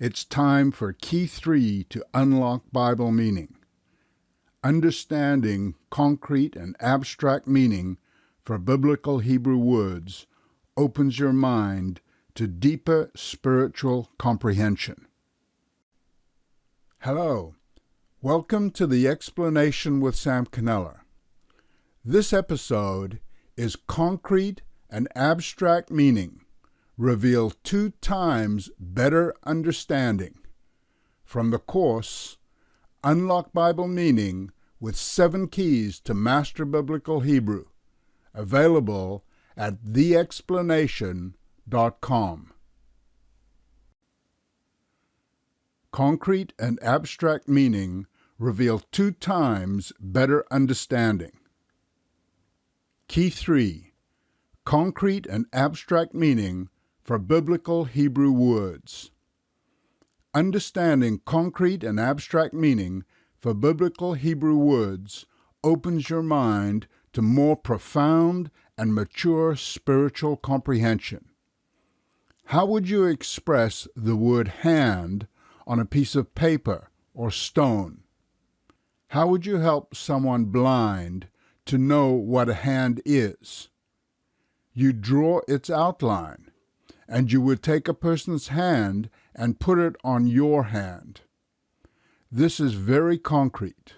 It's time for Key 3 to unlock Bible meaning. Understanding concrete and abstract meaning for biblical Hebrew words opens your mind to deeper spiritual comprehension. Hello, welcome to the Explanation with Sam Canella. This episode is Concrete and Abstract Meaning Reveal 2 times Better Understanding, from the course Unlock Bible Meaning with 7 Keys to Master Biblical Hebrew, available at theexplanation.com. Concrete and abstract meaning reveal 2 times better understanding. Key 3. Concrete and abstract meaning for biblical Hebrew words. Understanding concrete and abstract meaning for biblical Hebrew words opens your mind to more profound and mature spiritual comprehension. How would you express the word hand on a piece of paper or stone? How would you help someone blind to know what a hand is? You draw its outline, and you would take a person's hand and put it on your hand. This is very concrete.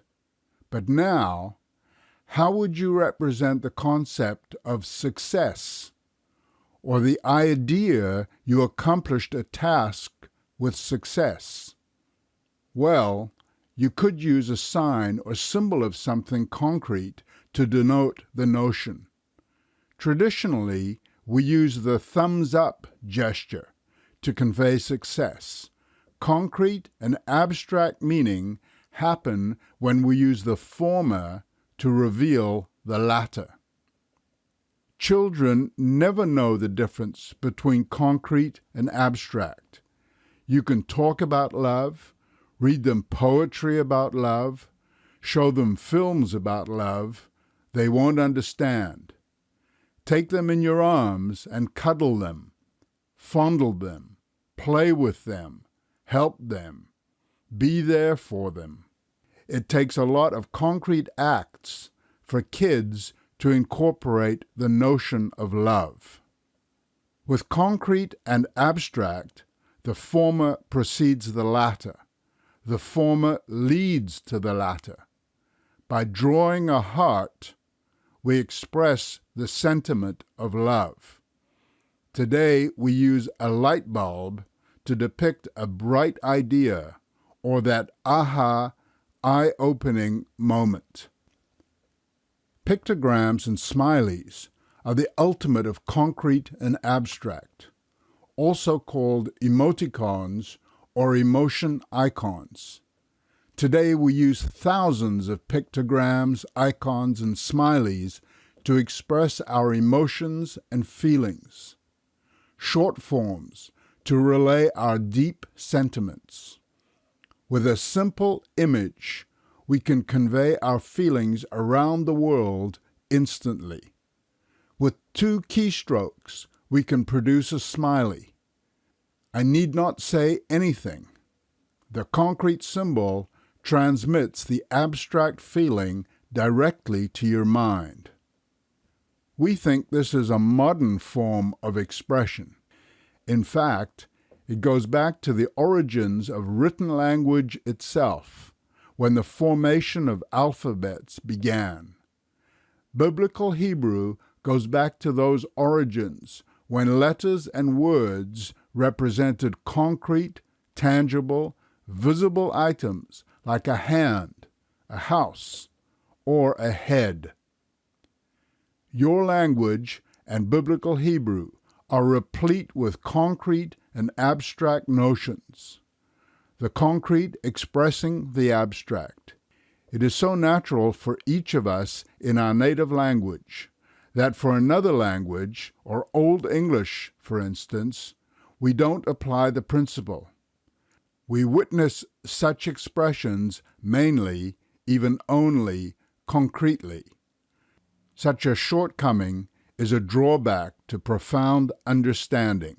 But now, how would you represent the concept of success, or the idea you accomplished a task with success? Well, you could use a sign or symbol of something concrete to denote the notion. Traditionally, we use the thumbs up gesture to convey success. Concrete and abstract meaning happen when we use the former to reveal the latter. Children never know the difference between concrete and abstract. You can talk about love, read them poetry about love, show them films about love. They won't understand. Take them in your arms and cuddle them, fondle them, play with them, help them, be there for them. It takes a lot of concrete acts for kids to incorporate the notion of love. With concrete and abstract, the former precedes the latter. The former leads to the latter. By drawing a heart, we express the sentiment of love. Today, we use a light bulb to depict a bright idea or that aha, eye-opening moment. Pictograms and smileys are the ultimate of concrete and abstract, also called emoticons or emotion icons. Today we use thousands of pictograms, icons, and smileys to express our emotions and feelings. Short forms to relay our deep sentiments. With a simple image, we can convey our feelings around the world instantly. With 2 keystrokes, we can produce a smiley. I need not say anything. The concrete symbol transmits the abstract feeling directly to your mind. We think this is a modern form of expression. In fact, it goes back to the origins of written language itself, when the formation of alphabets began. Biblical Hebrew goes back to those origins when letters and words represented concrete, tangible, visible items like a hand, a house, or a head. Your language and biblical Hebrew are replete with concrete and abstract notions, the concrete expressing the abstract. It is so natural for each of us in our native language that for another language, or Old English, for instance, we don't apply the principle. We witness such expressions mainly, even only, concretely. Such a shortcoming is a drawback to profound understanding.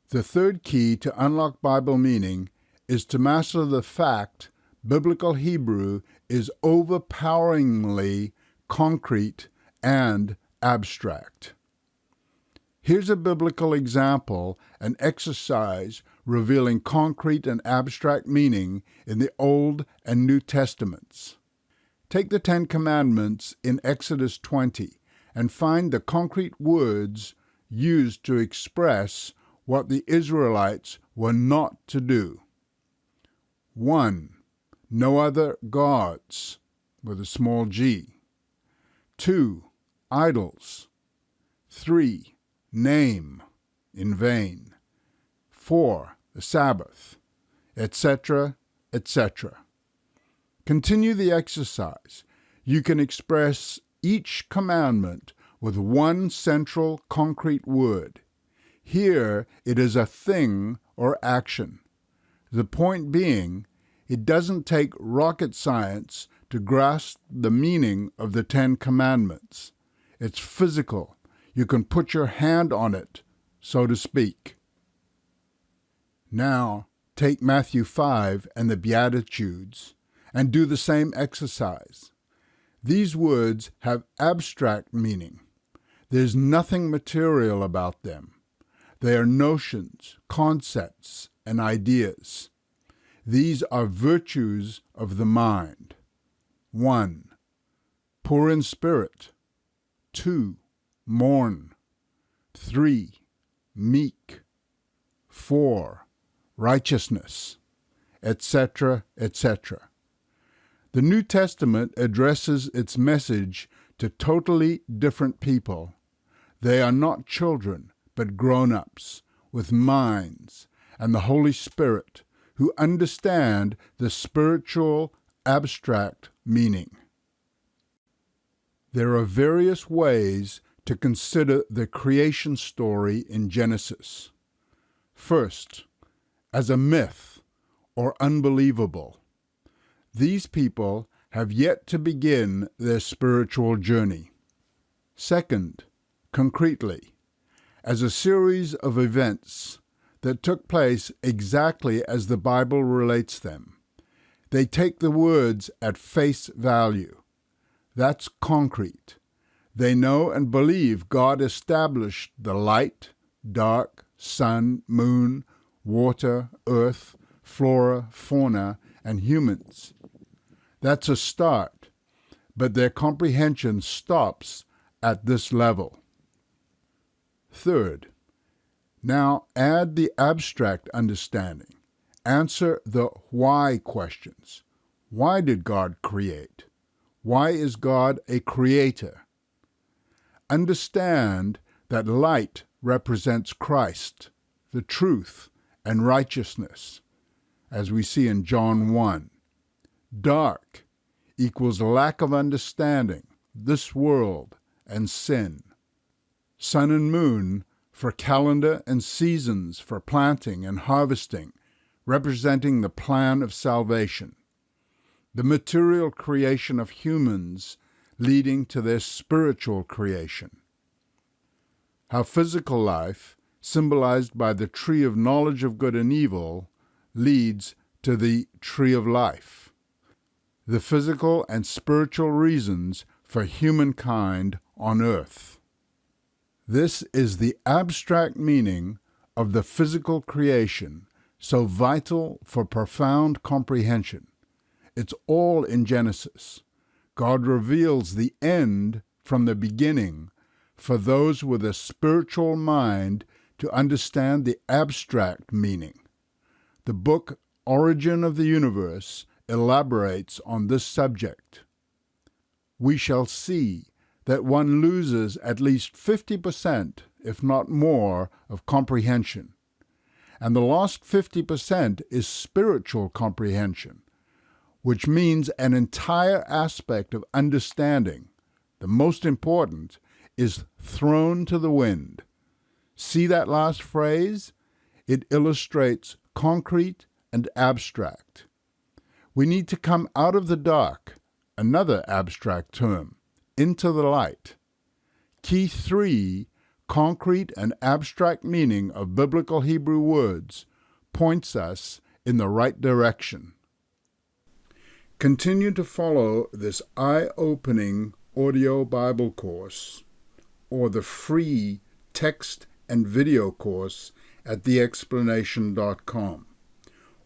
The third key to unlock Bible meaning is to master the fact Biblical Hebrew is overpoweringly concrete and abstract. Here's a biblical example, an exercise revealing concrete and abstract meaning in the Old and New Testaments. Take the Ten Commandments in Exodus 20 and find the concrete words used to express what the Israelites were not to do. 1. No other gods, with a small g. 2. Idols. 3. Name, in vain. 4. The Sabbath, etc., etc. Continue the exercise. You can express each commandment with one central concrete word. Here it is a thing or action. The point being, it doesn't take rocket science to grasp the meaning of the Ten Commandments. It's physical. You can put your hand on it, so to speak. Now, take Matthew 5 and the Beatitudes and do the same exercise. These words have abstract meaning. There's nothing material about them. They are notions, concepts, and ideas. These are virtues of the mind. 1. Poor in spirit. 2. Mourn. 3. Meek. 4. Righteousness, etc., etc. The New Testament addresses its message to totally different people. They are not children, but grown-ups, with minds, and the Holy Spirit, who understand the spiritual, abstract meaning. There are various ways to consider the creation story in Genesis. First, as a myth or unbelievable. These people have yet to begin their spiritual journey. Second, concretely, as a series of events that took place exactly as the Bible relates them. They take the words at face value. That's concrete. They know and believe God established the light, dark, sun, moon, water, earth, flora, fauna, and humans. That's a start, but their comprehension stops at this level. Third, now add the abstract understanding. Answer the why questions. Why did God create? Why is God a creator? Understand that light represents Christ, the truth, and righteousness, as we see in John 1. Dark equals lack of understanding, this world, and sin. Sun and moon for calendar and seasons for planting and harvesting, representing the plan of salvation. The material creation of humans leading to their spiritual creation. How physical life, symbolized by the tree of knowledge of good and evil, leads to the tree of life. The physical and spiritual reasons for humankind on earth. This is the abstract meaning of the physical creation, so vital for profound comprehension. It's all in Genesis. God reveals the end from the beginning for those with a spiritual mind to understand the abstract meaning. The book Origin of the Universe elaborates on this subject. We shall see that one loses at least 50%, if not more, of comprehension. And the lost 50% is spiritual comprehension, which means an entire aspect of understanding, the most important, is thrown to the wind. See that last phrase? It illustrates concrete and abstract. We need to come out of the dark, another abstract term, into the light. Key 3, concrete and abstract meaning of biblical Hebrew words points us in the right direction. Continue to follow this eye-opening audio Bible course or the free text and video course at theexplanation.com.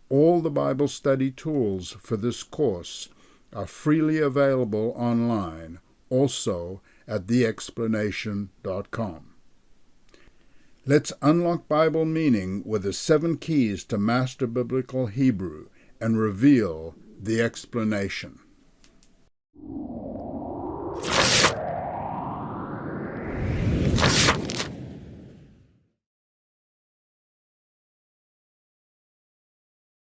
All the Bible study tools for this course are freely available online, also at theexplanation.com. Let's unlock Bible meaning with the 7 keys to master biblical Hebrew and reveal the explanation.